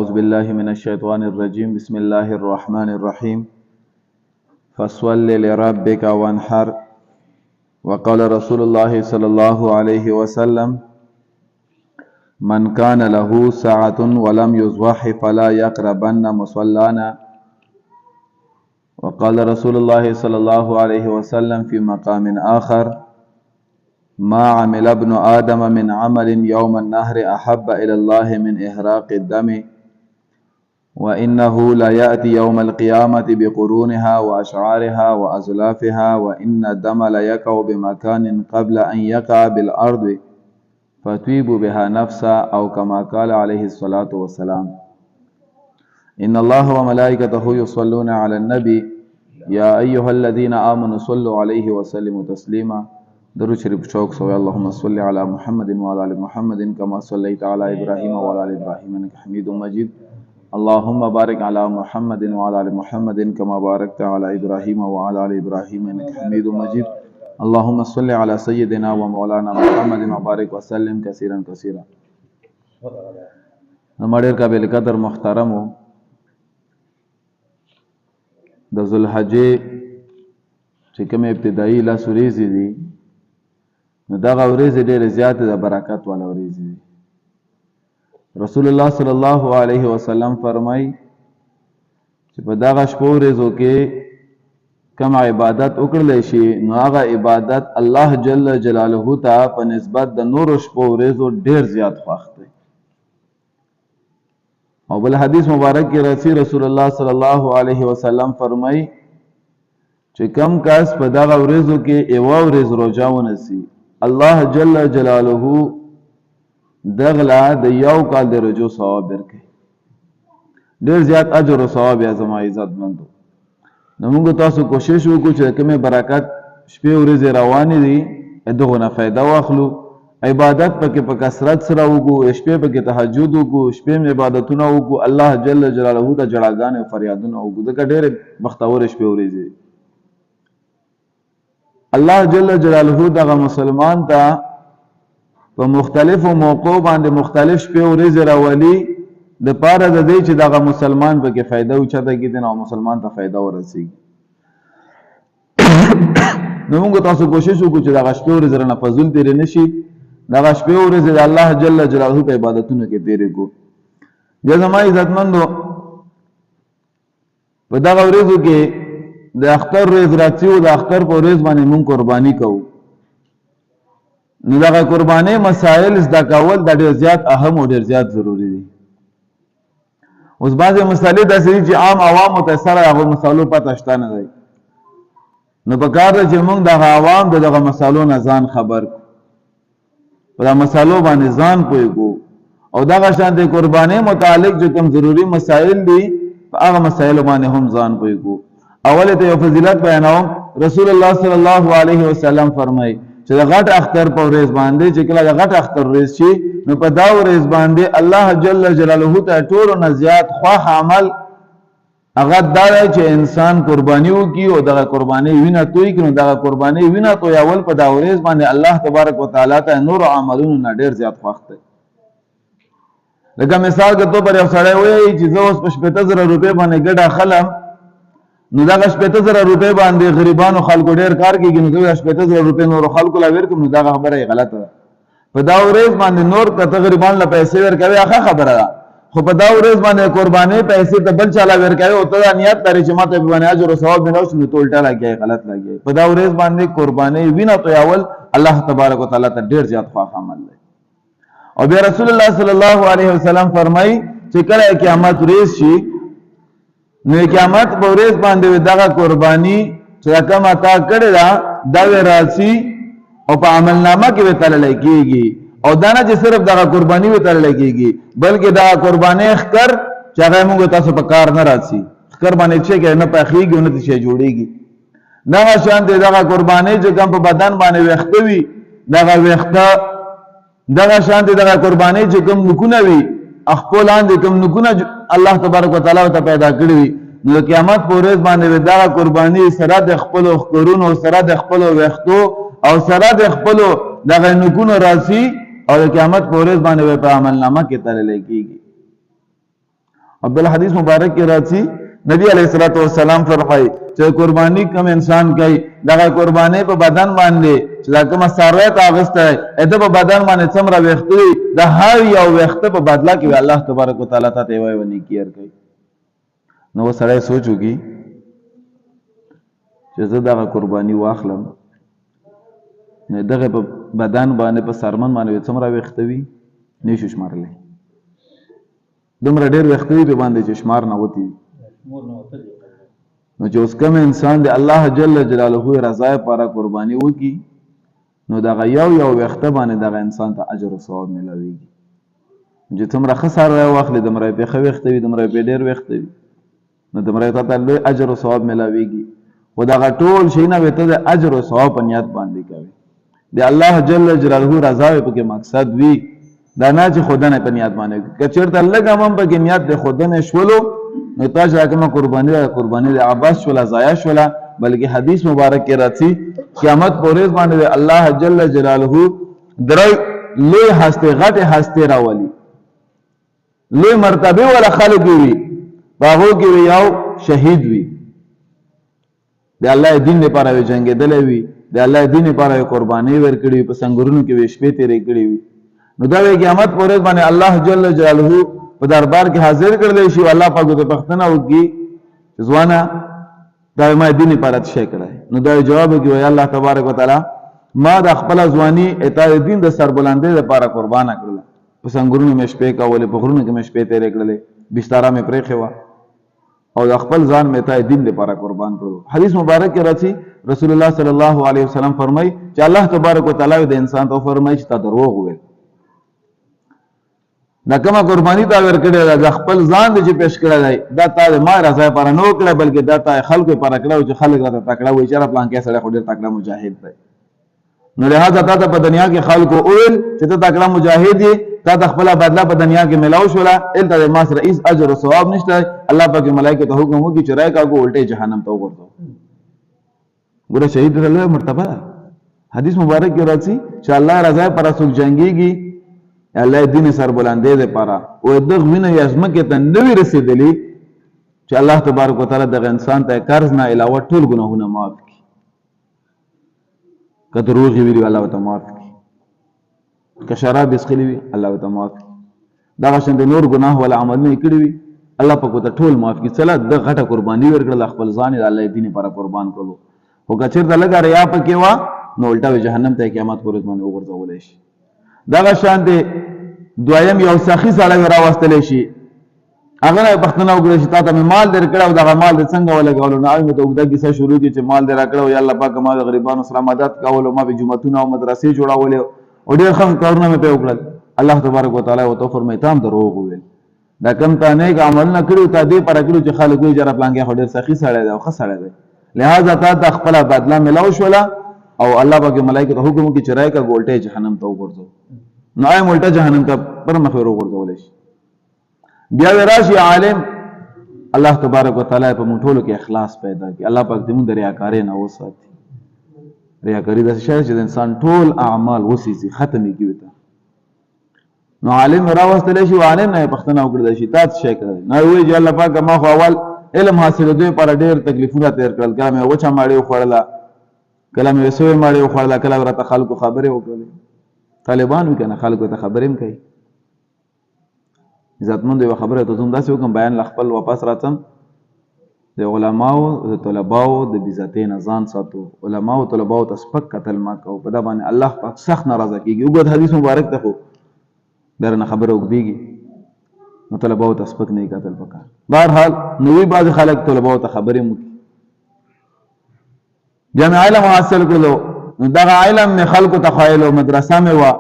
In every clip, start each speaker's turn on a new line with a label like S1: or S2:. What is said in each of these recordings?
S1: أعوذ بالله من الشيطان الرجيم بسم الله الرحمن الرحيم فصل لربك وانحر وقال رسول الله صلى الله عليه وسلم من كان له ساعة ولم يصبح فلا يقربن مصلانا وقال رسول الله صلى الله عليه وسلم في مقام آخر ما عمل ابن آدم من عمل يوم النهر أحب إلى الله من إحراق الدم وإنه لا يأتي يوم القيامة بقرونها وأشعارها وأزلافها وإن الدم لا يقع بمكان قبل أن يقع بالأرض فتويب بها نفسا أو كما قال عليه الصلاة والسلام إن الله وملائكته يصلون على النبي يا أيها الذين آمنوا صلوا عليه وسلموا تسليما درود شریف شوق سوی اللهم صل على محمد وعلى ال محمد كما صليت على ابراهيم وعلى ال ابراهيم انك حميد مجيد اللهم بارك على محمد وعلى ال محمد كما باركت على ابراهيم وعلى ال ابراهيم انك حميد مجيد اللهم صل على سيدنا ومولانا محمد وبارك وسلم كثيرا كثيرا نمړر قابل قدر محترمو د ذوالحجې چې کوم ابتدایي لاس ورځې دي نو دغه ورځې ډېرې زیاتې د برکت والا ورځې دي رسول الله صلی الله علیه وسلم فرمای چې په دغه شپو ورځو کې کوم عبادت وکړلی شي نو هغه عبادت الله جل جلاله ته په نسبت د نورو شپو ورځو ډېر زیات خوښ دی او بل حدیث مبارک کې رسول الله صلی الله علیه وسلم فرمای چې کم کس په دغه ورځو کې یوه ورځ روژه ونیسي الله جل جلاله دغلا د یو کال د رجو ثواب درکړي ډېر زیات اجر او ثواب یې زما عزت مندو نو موږ تاسو کوشش وکړو چې کومه برکت شپې ورځې روانې دي دغه نه فائدہ واخلو عبادت پکې په کثرت سره وکړو شپې پکې تهجد وکړو شپې عبادتونه وکړو الله جل جلاله ته جړاګانې او فریادونه وکړو دا ډېر بختور شپې ورځې الله جل جلاله دغه مسلمان ته په مختلفو موقعو باندې مختلف شپې ورځې راولي د پاره د دې چې دغه مسلمان پکې فائدہ اوچته کیږي نو مسلمان ته فائدہ ورسیږي نو موږ تاسو کوشش وکړو چې دغه شپې ورځې نه فضل تیرې نشي دغه شپې ورځې د الله جل جلاله په عبادتونو کې تیرې کو بیا زما عزتمندو په دغه ورځو کې د اختر ورځ راځي او د اختر په ورځ باندې موږ قرباني کوو نو دغه قرباني مسائل زده کول د ډېر زیات اهم او ډېر زیات ضروری دي اوس بعضې مسالې داسې دي چې عام عوامو ته سره هغو مسالو پته شته نه دی نو په کار ده چې موږ دغه عوام د دغه مسالو نه ځان خبر کړو په دا مسالو باندې ځان پوه کړو او دغه شانتې قربانۍ متعلق چې کوم ضروري مسائل دي په هغه مسایلو باندې هم ځان پوه کړو اول ته یو فضیلت بیانوم رسول الله صلی الله علیه وسلم فرمای چې د غټ اختر په ورځ باندې چې کله د غټ اختر ورځ شي نو په دا ورځ باندې الله جل جلاله ته ټولو نه زیات خوښ عمل هغه دا دی چې انسان قرباني وکړي او دغه قرباني وینه توی کړي نو دغه قرباني وینه تویول په دا ورځ باندې الله تبارک وتعالی ته نور عملونو نه ډېر زیات خوښ دی لکه مثال کے طور پر یو سړی وایي چې زه اوس په 70,000 روپۍ باندې ګډه اخلم نو دا 70,000 روپۍ باندې غریبانو خلکو ډېر کار کېږي نو زه 70,000 روپۍ نورو خلکو لا ورکړم نو دا خبره یې غلطه ده په دا ورځ باندې نور که غریبان له پیسې ورکوي هغه خبره ده خو په دا ورځ باندې قربانۍ پیسې ته بل چا لا ورکوي او ته دا نیت لرې چې ماته په باندې اجر او ثواب ملو شي نو ته الټا لګیا غلط لګیا په دا ورځ باندې قربانۍ وینه تویول الله تبارک وتعالی ته ډېر زیات خوښ عمل دی او بیا رسول الله صلی الله علیه وسلم فرمایي چې کله قیامت ورځ شي نو قیامت په ورځ باندې دغه قرباني چې کوم عطا کړی دا دا راځي او په عمل نامه کې وتلل کېږي او دا نه چې صرف دغه قرباني وتلل کېږي بلکې دا قرباني خکر چې هغه موږ تاسو په کار نه راځي خکر باندې چې نه پخېږي او نه څه جوړېږي دغه شان دغه قرباني چې کوم په بدن باندې وخته وي دغه وخته دغه شان دغه قرباني چې کوم نکونه وي خپلان د کوم نکونه الله تبارک وتعالى ته پیدا کړی نو قیامت په ورځ باندې دا قرباني سره د خپل خورونو سره د خپل وختو او سره د خپل دغه نکونه راځي او قیامت په ورځ باندې په عمل نامه کې تلل کېږي بل حدیث مبارک کې راځي نبی علیہ الصلوۃ والسلام فرمایي چې قربانی کوم انسان کوي دغه قربانی په بدن باندې چې دا کوم ساروی تاغسته اته په بدن باندې څومره وخت وي د هر یو وخت په بدلا کې الله تبارک وتعالى ته وایي ونی کیر کوي. نو سړی سوچو کی چې زه دغه قربانی واخلم نه دغه په بدن باندې په سرمن باندې څومره وخت وي نشو شمارلې دومره ډېر وخت وي په باندې چې شمار نه وتی. نو چې اوس کوم انسان دی الله جل جلاله رضا لپاره قرباني وکي نو دغه یو وخت باندې دغه انسان ته اجر او ثواب ملويږي. چې څومره خساره واخلې دومره په خو وخت وي دومره په ډېر وخت وي نو دومره ته لوی اجر او ثواب ملويږي. و دغه ټول شي نه وته د اجر او ثواب په نیت باندې کوي دی الله جل جلاله رضا په کې مقصد وي دا نه چې خدانه په نیت باندې که چیرته لګم هم په کې نیت د خدانه شولو نو تاسو راکمه قرباني د عباس شولا ضایع شولا بلکې حدیث مبارک کې راځي قیامت پورې باندې الله جل جلاله درې لوی هسته غټه هسته راولي لوی مرتبه ولا خلق وي باغو کې یو شهید وي د الله دین لپاره وي جنگیدل وي د الله دین لپاره قرباني ورکړي په څنګهونو کې وي شپې تیرې کړې وي نو دا قیامت پورې باندې الله جل جلاله په دربار کې حاضر کړل شي الله پاک د پښتنه وږي ځوانا دا ما دین لپاره څه کړای نو دا جواب کوي وای الله تبارک وتعالى ما د خپل ځواني اطاعت دین د سربلندۍ لپاره قربانه کړل په څنګهونو مې شپې کولې په غرونو کې مې شپې تیرې کړلې بستر مې پرې خوا او د خپل ځان مې ته دین لپاره قربان کړو. حدیث مبارک کې راځي رسول الله صلی الله علیه وسلم فرمایي چې الله تبارک وتعالى د انسان ته فرمایي چې تا دروغ وویل دا کومه قرباني تا ورکړې د خپل ځان د چې پېښ کړل دا تا ما رضا پر نه وکړه بلکې دا تا خلکو پر کړو چې خلک راته تکړه وي چې را پلان کې سره خډیر تکړه مجاهد دی نو لہذا تا په دنیا کې خلکو اول چې ته تکړه مجاهد یې تا خپل بدله په دنیا کې ملاو شولا الته ما سره هیڅ اجر او ثواب نشته الله پاک ملائکه ته حکم وکړي چې راي کاغو الټه جهنم ته وګورځو. ګوره شهید له مرتبه حدیث مبارک کې راځي چې الله رضا پر رسول جنگيږي الله دین سر بلندې ده پاره او دغه وینه یزمه کې ته نوې رسیدلې چې الله تبارک وتعالى دغه انسان ته قرض نه علاوه ټول ګناهونه معاف کړي کله روغي ویلي الله تعالی معاف کړي که شراب اسخلی وي الله تعالی معاف کړي دا شند نور ګناه ولا عمل نه کړی وي الله پاک ته ټول معاف کړي صلا د غټه قرباني ورکړل خپل ځان الله دین لپاره قربان کړو او کچیر د لګا ریا پکې وا نو الټا جهنم ته قیامت پورې باندې وګرځول شي. دا شان دي دویم یو سخی سره راوستل شي هغه نه پښتنه وګړي چې تاسو مال درکړو دا مال د څنګه ولګول نو اوی ته د کیسه شروع دي چې مال درکړو یا الله پاک ما د غریبانو سره مدد کول ما به جمعتون او مدرسې جوړول او ډېر ښه کارونه مې په وکړل الله تبارک وتعالى او تو فرمایي تام دروغ ویل دا کم ته نه عمل نه کړو ته دې پر کړو چې خلکو یې جره پلان کې ډېر سخی سره دی او ښه سره دی لہذا تا خپل بدله ملاو شولا او الله پاک ملائکه ته حکم کوي چې راي کا ګولټه جهنم ته وګرځو نو اي ملټه جهنم ته پر مخ ورغورځول شي. بیا راشي عالم الله تبارک وتعالى په مونټولو کې اخلاص پیدا کړي الله پاک دې مونږ ریاکاري نه وساتي. ریاکاری د شی چې انسان ټول اعمال وسیږي ختمي کیږي نو عالم راوستل شي عالم نه پښتنه وکړل شي تاسو شي کړل نو وی چې الله پاک ما خو اول علم حاصل دوی پر ډېر تکلیفونه تیر کړل کله مې وچا ماړي خوړلا کله مې وسوي ماړي خوړلا کله ورته خلکو خبره وکړل طالبان وکنه خلکو ته خبرې هم کوي عزتمند یو خبره ته زوم داسې وکم بیان خپل واپس راتم د علماو د طلباو د بیزتین ځان ساتو علماو طلباو ته سپک قتل ما کو په دا باندې الله پاک سخت ناراضه کیږي وګور حدیث مبارک ته خو درنه خبره وکړي نو طلباو ته سپک نه قتل پکار بهرحال نوې بعض خلک طلباو ته خبرې مو جامع علم حاصل کړلو نو دا علم نه خلکو ته خایلو مدرسه مې وا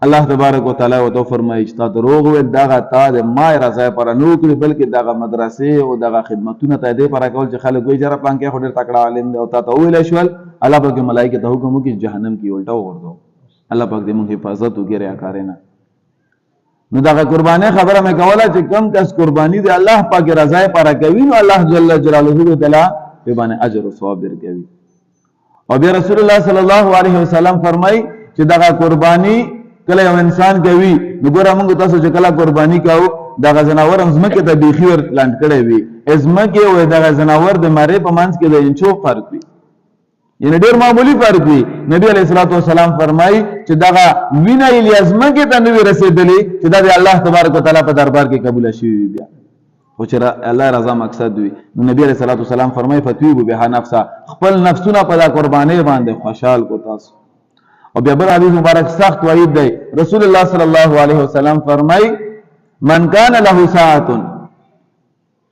S1: الله تبارک وتعالى او تو فرمایي چې تا دروغ ویل داغه تا د ما رضا پر نو کړی بلکې داغه مدرسې او داغه خدمتونه ته دې پر کول چې خلک وي جره پلان کې خډر تکړه عالم او تا ویل شول الله پاک ملائکه ته حکم وکړي جهنم کې الټا ورځو الله پاک دې موږ حفاظت وکړي ریاکارینه نو داغه قرباني خبره مې کوله چې کم کس قرباني دې الله پاک رضا پر کوي نو الله جل جلاله تعالی په باندې اجر او ثواب ورکوي. او بیا رسول الله صلی الله علیه وسلم فرمای چې دغه قربانی کله یو انسان کوي نو ګوره موږ تاسو چې کله قربانی کوو دغه ځناور هم ځمکې ته بیخي ور لاند کړی وي ځمکې او دغه ځناور د مرې په منځ کې د انچو فرق وي یعنی ډېر معمولی فرق وي نبی علیه الصلاۃ والسلام فرمایي چې دغه وینه یې ځمکې ته نه وي رسېدلې چې دا د الله تبارک وتعالی په دربار کې قبوله شوي وي بیا خو چې الله رضا مقصد وي نو نبی علیه الصلاۃ والسلام فرمایي فتویبوا بها نفسا خپل نفسونه په دا قربانۍ باندې خوشحال کو تاسو او بیا بل حدیث مبارک سخت وعید دی رسول الله صلی الله علیه وسلم فرمایي من کان له ساعت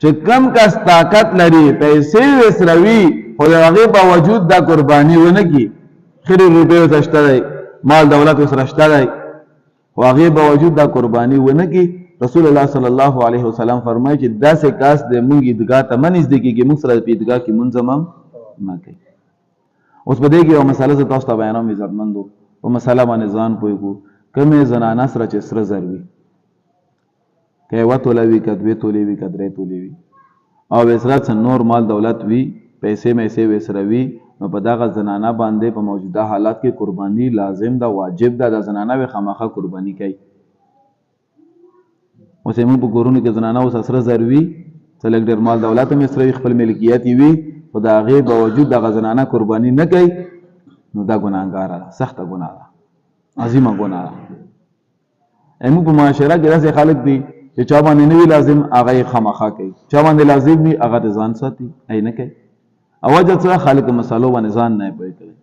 S1: چې کم کس طاقت لري پیسې وسروي خو د هغې باوجود دا قرباني ونه کړي خیر روپۍ ورته شته دی مال دولت ورسره شته دی خو هغې باوجود دا قرباني ونه کړي رسول الله صلی الله علیه وسلم فرمایي چې داسې کاس د موږ عیدګاه ته مه نږدې کېږي موږ سره په عیدګاه کې مونځ هم مه کوي اوس په دې کې یوه مسله زه تاسو ته بیانوم عزتمندو په مسله باندې ځان پوه کړو کومې زنانه سره چې سره زر وي که یوه توله وي که دوې تولې وي که درې تولې وي او ورسره څه نور مال دولت وي پیسې میسې ورسره وي نو په دغه زنانه باندې په موجوده حالات کې قرباني لازم ده واجب ده د زنانه وي خامخا قرباني کوي اوس یې موږ په کورونو کې زنانه اوس سره زر وي څه لږ ډېر مال دولت هم یې سره وي خپل ملکیت یې وي خو د هغې باوجود دغه زنانه قرباني نه کوي نو دا ګناهګاره ده سخته ګناه ده عظیمه ګناه ده موږ په معاشره کې داسې خلک دي چې چا باندې نه وي لازم هغه یې خامخا کوي چا باندې لازم وي هغه د ځان ساتي ای نه کوي او وجه څه خالق مسالو باندې ځان نه پوهې کوي